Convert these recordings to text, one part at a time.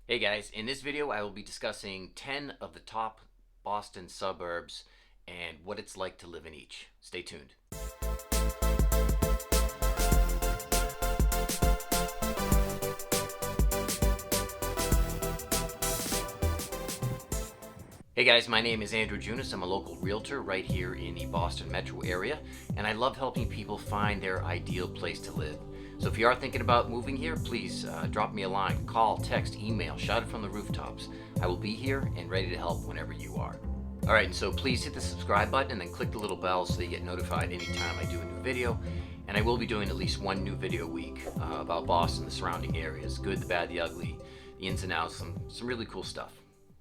Hey guys, in this video I will be discussing 10 of the top Boston suburbs and what it's like to live in each. Stay tuned. Hey guys, my name is Andrew Junas. I'm a local realtor right here in the Boston metro area, and I love helping people find their ideal place to live. So if you are thinking about moving here, please drop me a line, call, text, email, shout it from the rooftops. I will be here and ready to help whenever you are. Alright, and so please hit the subscribe button and then click the little bell so you get notified anytime I do a new video. And I will be doing at least one new video a week about Boston, the surrounding areas, good, the bad, the ugly, the ins and outs, some really cool stuff.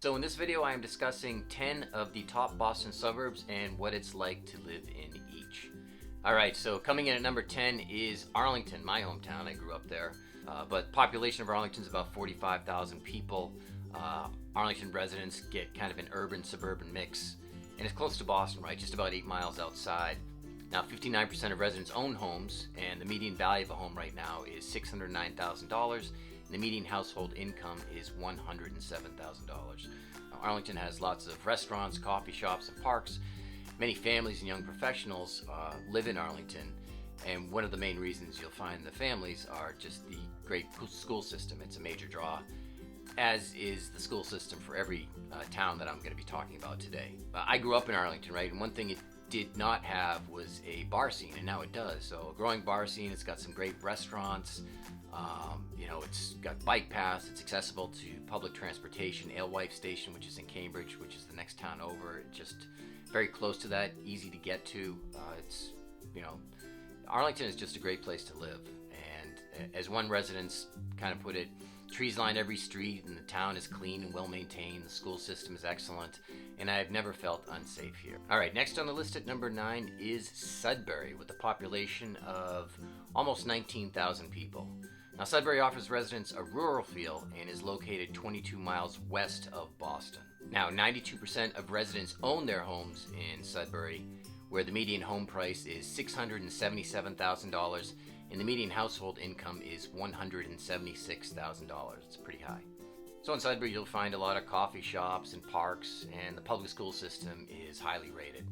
So in this video I am discussing 10 of the top Boston suburbs and what it's like to live in each. Alright, so coming in at number 10 is Arlington, my hometown. I grew up there. But population of Arlington is about 45,000 people. Arlington residents get kind of an urban-suburban mix. And it's close to Boston, right? Just about 8 miles outside. Now 59% of residents own homes, and the median value of a home right now is $609,000. The median household income is $107,000. Arlington has lots of restaurants, coffee shops, and parks. Many families and young professionals live in Arlington, and one of the main reasons you'll find the families are just the great school system. It's a major draw, as is the school system for every town that I'm going to be talking about today. I grew up in Arlington, right, and one thing it did not have was a bar scene, and now it does. So a growing bar scene. It's got some great restaurants. It's got bike paths. It's accessible to public transportation. Alewife Station, which is in Cambridge, which is the next town over, just very close to that, easy to get to. Arlington is just a great place to live. And as one resident kind of put it, trees line every street, and the town is clean and well maintained. The school system is excellent, and I have never felt unsafe here. All right, next on the list at number 9 is Sudbury, with a population of almost 19,000 people. Now, Sudbury offers residents a rural feel and is located 22 miles west of Boston. Now, 92% of residents own their homes in Sudbury, where the median home price is $677,000 and the median household income is $176,000. It's pretty high. So in Sudbury, you'll find a lot of coffee shops and parks, and the public school system is highly rated.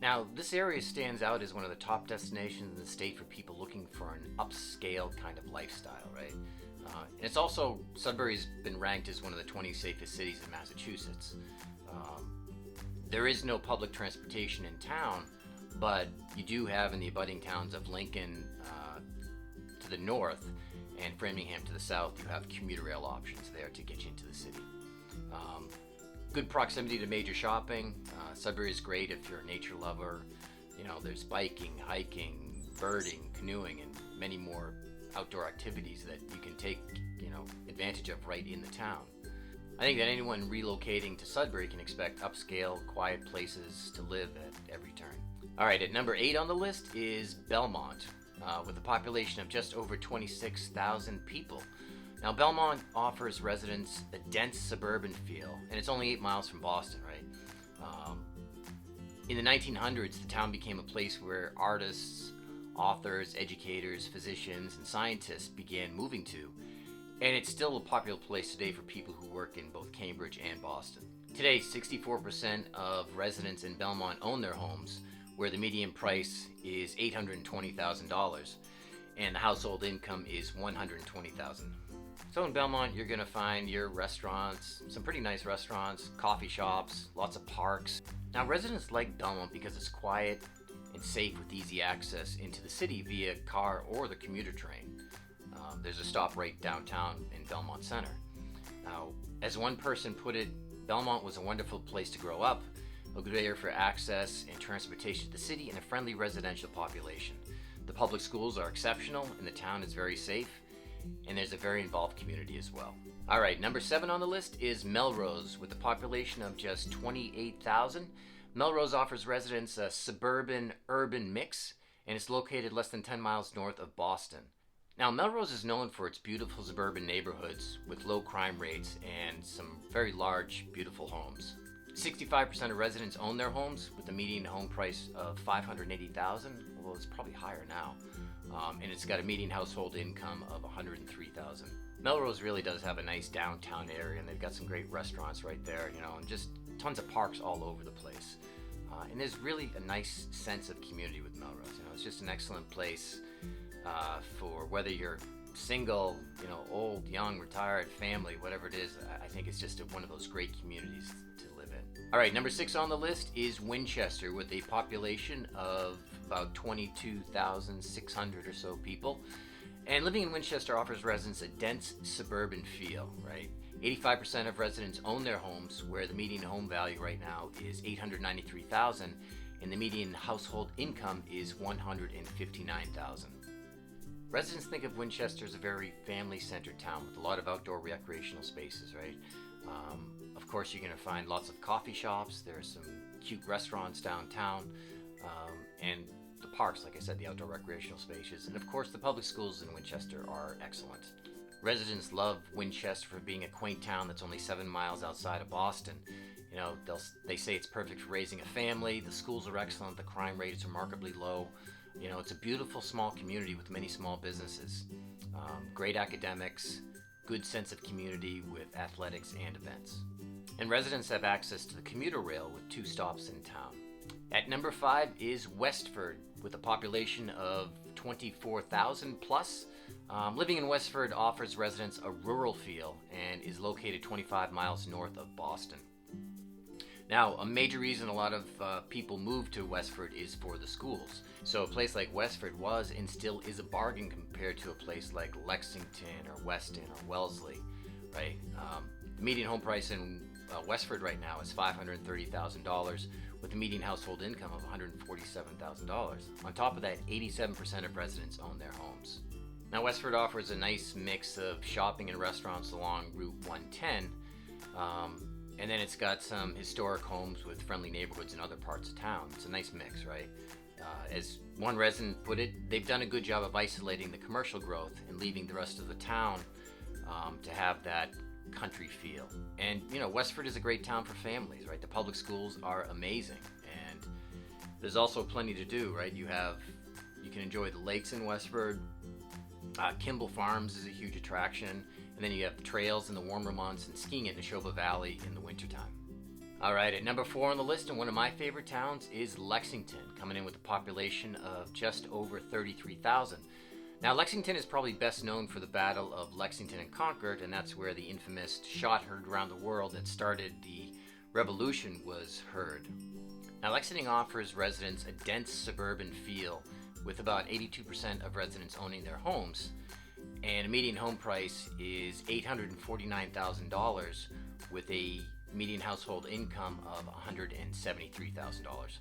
Now, this area stands out as one of the top destinations in the state for people looking for an upscale kind of lifestyle, right? And it's also, Sudbury's been ranked as one of the 20 safest cities in Massachusetts. There is no public transportation in town, but you do have in the abutting towns of Lincoln to the north and Framingham to the south, you have commuter rail options there to get you into the city. Good proximity to major shopping. Sudbury is great if you're a nature lover. There's biking, hiking, birding, canoeing, and many more outdoor activities that you can take, advantage of right in the town. I think that anyone relocating to Sudbury can expect upscale, quiet places to live at every turn. All right, at number 8 on the list is Belmont, with a population of just over 26,000 people. Now, Belmont offers residents a dense suburban feel, and it's only 8 miles from Boston, right? In the 1900s, the town became a place where artists, authors, educators, physicians, and scientists began moving to, and it's still a popular place today for people who work in both Cambridge and Boston. Today, 64% of residents in Belmont own their homes, where the median price is $820,000, and the household income is $120,000. So in Belmont, you're going to find your restaurants, some pretty nice restaurants, coffee shops, lots of parks. Now, residents like Belmont because it's quiet and safe with easy access into the city via car or the commuter train. There's a stop right downtown in Belmont Center. Now, as one person put it, Belmont was a wonderful place to grow up, a good area for access and transportation to the city, and a friendly residential population. The public schools are exceptional, and the town is very safe. And there's a very involved community as well. All right, number 7 on the list is Melrose, with a population of just 28,000. Melrose offers residents a suburban-urban mix, and it's located less than 10 miles north of Boston. Now, Melrose is known for its beautiful suburban neighborhoods with low crime rates and some very large, beautiful homes. 65% of residents own their homes, with a median home price of $580,000, although it's probably higher now. And it's got a median household income of $103,000. Melrose really does have a nice downtown area, and they've got some great restaurants right there, and just tons of parks all over the place. And there's really a nice sense of community with Melrose. It's just an excellent place for whether you're single, old, young, retired, family, whatever it is. I think it's just one of those great communities to live in. All right, number 6 on the list is Winchester, with a population of about 22,600 or so people. And living in Winchester offers residents a dense suburban feel, right? 85% of residents own their homes, where the median home value right now is $893,000, and the median household income is $159,000. Residents think of Winchester as a very family-centered town with a lot of outdoor recreational spaces, right? Of course, you're going to find lots of coffee shops. There's some cute restaurants downtown, and the parks, like I said, the outdoor recreational spaces, and of course the public schools in Winchester are excellent. Residents love Winchester for being a quaint town that's only 7 miles outside of Boston. They say it's perfect for raising a family. The schools are excellent. The crime rate is remarkably low. It's a beautiful small community with many small businesses, great academics, good sense of community with athletics and events. And residents have access to the commuter rail with 2 stops in town. At number 5 is Westford, with a population of 24,000 plus. Living in Westford offers residents a rural feel and is located 25 miles north of Boston. Now, a major reason a lot of people move to Westford is for the schools. So a place like Westford was and still is a bargain compared to a place like Lexington or Weston or Wellesley, right? The median home price in Westford right now is $530,000 with a median household income of $147,000. On top of that, 87% of residents own their homes. Now, Westford offers a nice mix of shopping and restaurants along Route 110, and then it's got some historic homes with friendly neighborhoods in other parts of town. It's a nice mix, right? As one resident put it, they've done a good job of isolating the commercial growth and leaving the rest of the town to have that country feel. And Westford is a great town for families, right? The public schools are amazing, and there's also plenty to do, right? You can enjoy the lakes in Westford. Kimball Farms is a huge attraction, and then you have the trails in the warmer months and skiing at Neshoba Valley in the wintertime. All right, at number 4 on the list, and one of my favorite towns, is Lexington, coming in with a population of just over 33,000. Now, Lexington is probably best known for the Battle of Lexington and Concord, and that's where the infamous shot heard around the world that started the revolution was heard. Now, Lexington offers residents a dense suburban feel with about 82% of residents owning their homes, and a median home price is $849,000 with a median household income of $173,000.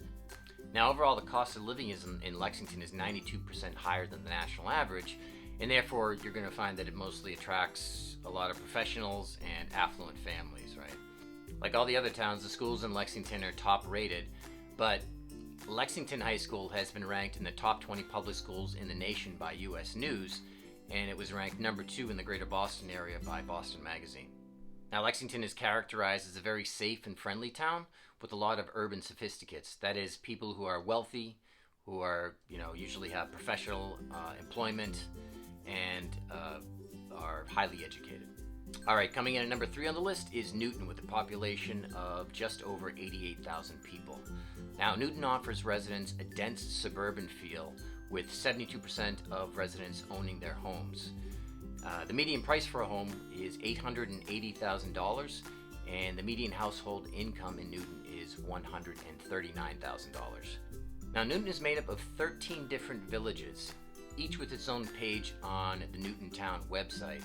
Now, overall, the cost of living in Lexington is 92% higher than the national average, and therefore you're going to find that it mostly attracts a lot of professionals and affluent families, right? Like all the other towns, the schools in Lexington are top rated, but Lexington High School has been ranked in the top 20 public schools in the nation by U.S. News, and it was ranked number 2 in the greater Boston area by Boston Magazine. Now, Lexington is characterized as a very safe and friendly town with a lot of urban sophisticates. That is, people who are wealthy, who are, usually have professional employment, and are highly educated. All right, coming in at number 3 on the list is Newton, with a population of just over 88,000 people. Now, Newton offers residents a dense suburban feel with 72% of residents owning their homes. The median price for a home is $880,000, and the median household income in Newton is $139,000. Now, Newton is made up of 13 different villages, each with its own page on the Newton Town website,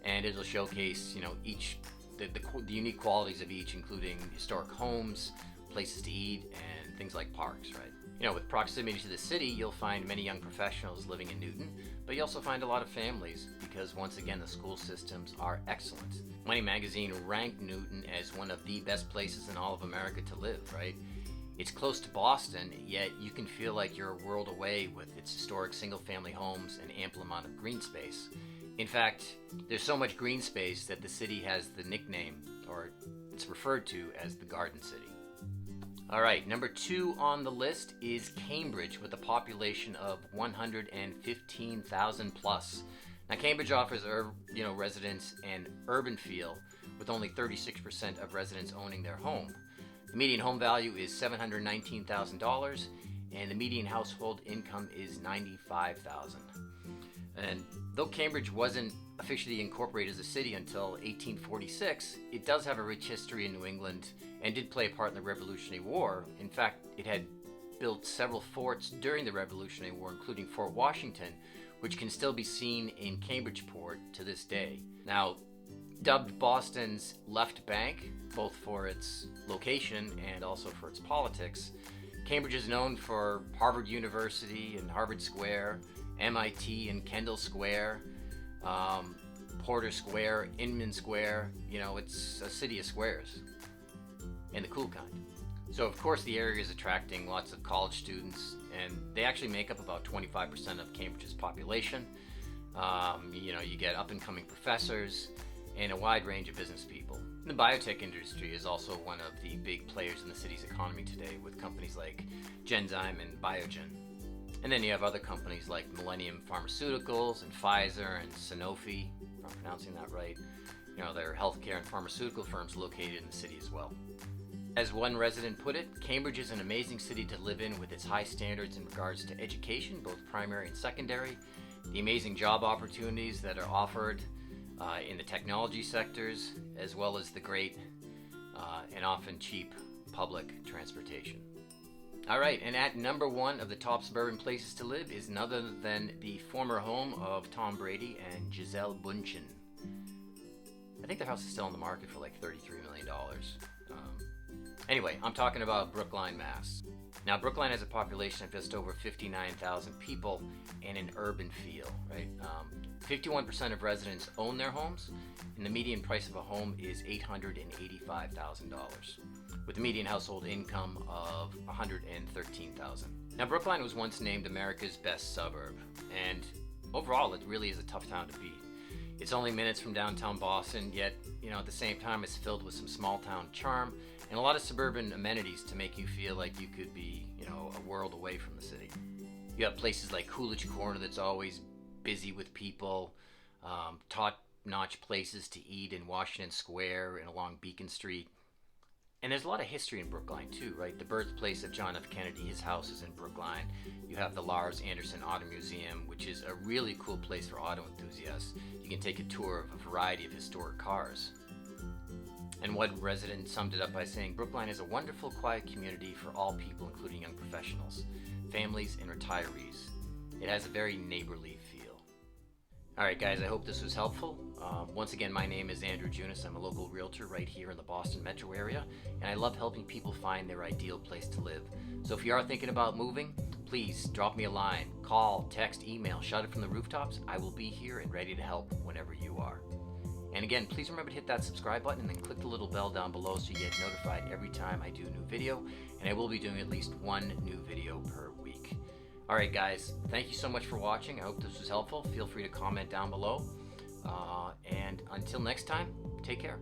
and it'll showcase, each the unique qualities of each, including historic homes, places to eat, and things like parks, right? With proximity to the city, you'll find many young professionals living in Newton, but you also find a lot of families because, once again, the school systems are excellent. Money Magazine ranked Newton as one of the best places in all of America to live, right? It's close to Boston, yet you can feel like you're a world away with its historic single-family homes and ample amount of green space. In fact, there's so much green space that the city has the nickname, or it's referred to as the Garden City. All right, number 2 on the list is Cambridge, with a population of 115,000 plus. Now, Cambridge offers residents an urban feel, with only 36% of residents owning their home. The median home value is $719,000, and the median household income is $95,000. And though Cambridge wasn't officially incorporated as a city until 1846, it does have a rich history in New England and did play a part in the Revolutionary War. In fact, it had built several forts during the Revolutionary War, including Fort Washington, which can still be seen in Cambridgeport to this day. Now, dubbed Boston's left bank, both for its location and also for its politics, Cambridge is known for Harvard University and Harvard Square, MIT and Kendall Square, Porter Square, Inman Square. It's a city of squares, and the cool kind. So of course the area is attracting lots of college students, and they actually make up about 25% of Cambridge's population. You get up and coming professors and a wide range of business people. The biotech industry is also one of the big players in the city's economy today, with companies like Genzyme and Biogen. And then you have other companies like Millennium Pharmaceuticals and Pfizer and Sanofi, if I'm pronouncing that right. There are healthcare and pharmaceutical firms located in the city as well. As one resident put it, Cambridge is an amazing city to live in, with its high standards in regards to education, both primary and secondary, the amazing job opportunities that are offered in the technology sectors, as well as the great and often cheap public transportation. All right, and at number one of the top suburban places to live is none other than the former home of Tom Brady and Gisele Bündchen. I think their house is still on the market for like $33 million. Anyway, I'm talking about Brookline, Mass. Now, Brookline has a population of just over 59,000 people and an urban feel, right? 51% of residents own their homes, and the median price of a home is $885,000, with a median household income of $113,000. Now, Brookline was once named America's best suburb, and overall, it really is a tough town to beat. It's only minutes from downtown Boston, yet, at the same time, it's filled with some small town charm and a lot of suburban amenities to make you feel like you could be, a world away from the city. You have places like Coolidge Corner that's always busy with people, top-notch places to eat in Washington Square and along Beacon Street. And there's a lot of history in Brookline too, right? The birthplace of John F. Kennedy, his house is in Brookline. You have the Lars Anderson Auto Museum, which is a really cool place for auto enthusiasts. You can take a tour of a variety of historic cars. And one resident summed it up by saying, Brookline is a wonderful, quiet community for all people, including young professionals, families, and retirees. It has a very neighborly feel. All right, guys, I hope this was helpful. Once again, my name is Andrew Junas. I'm a local realtor right here in the Boston metro area, and I love helping people find their ideal place to live. So if you are thinking about moving, please drop me a line, call, text, email, shout it from the rooftops. I will be here and ready to help whenever you are. And again, please remember to hit that subscribe button and then click the little bell down below so you get notified every time I do a new video. And I will be doing at least one new video per week. All right, guys, thank you so much for watching. I hope this was helpful. Feel free to comment down below. And until next time, take care.